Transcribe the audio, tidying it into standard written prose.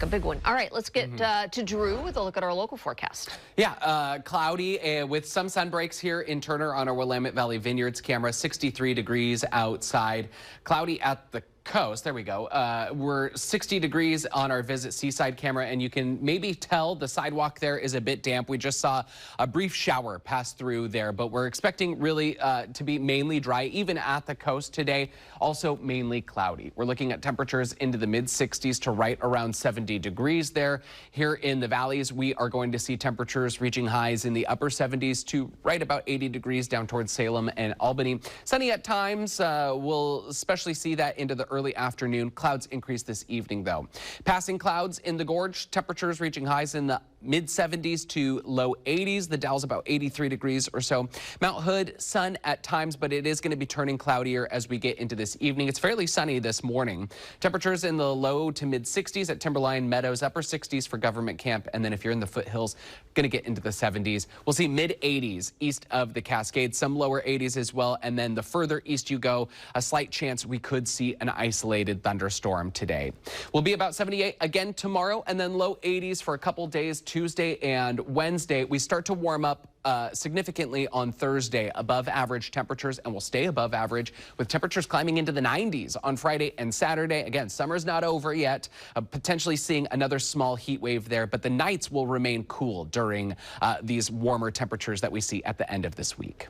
A big one. All right, let's get to Drew with a look at our local forecast. Yeah, cloudy with some sun breaks here in Turner on our Willamette Valley Vineyards camera. 63 degrees outside. Cloudy at the coast. There we go. We're 60 degrees on our Visit Seaside camera, and you can maybe tell the sidewalk there is a bit damp. We just saw a brief shower pass through there, but we're expecting really to be mainly dry, even at the coast today. Also mainly cloudy. We're looking at temperatures into the mid-60s to right around 70 degrees there. Here in the valleys, we are going to see temperatures reaching highs in the upper 70s to right about 80 degrees down towards Salem and Albany. Sunny at times. We'll especially see that into the early afternoon. Clouds increase this evening, though. Passing clouds in the gorge, temperatures reaching highs in the mid-70s to low 80s. The Dalles about 83 degrees or so. Mount Hood, sun at times, but it is going to be turning cloudier as we get into this evening. It's fairly sunny this morning. Temperatures in the low to mid-60s at Timberline Meadows, upper 60s for Government Camp, and then if you're in the foothills, going to get into the 70s. We'll see mid-80s east of the Cascades, some lower 80s as well, and then the further east you go, a slight chance we could see an isolated thunderstorm today. We'll be about 78 again tomorrow, and then low 80s for a couple days, Tuesday and Wednesday. We start to warm up significantly on Thursday, above average temperatures, and will stay above average with temperatures climbing into the 90s on Friday and Saturday. Again, summer's not over yet, potentially seeing another small heat wave there, but the nights will remain cool during these warmer temperatures that we see at the end of this week.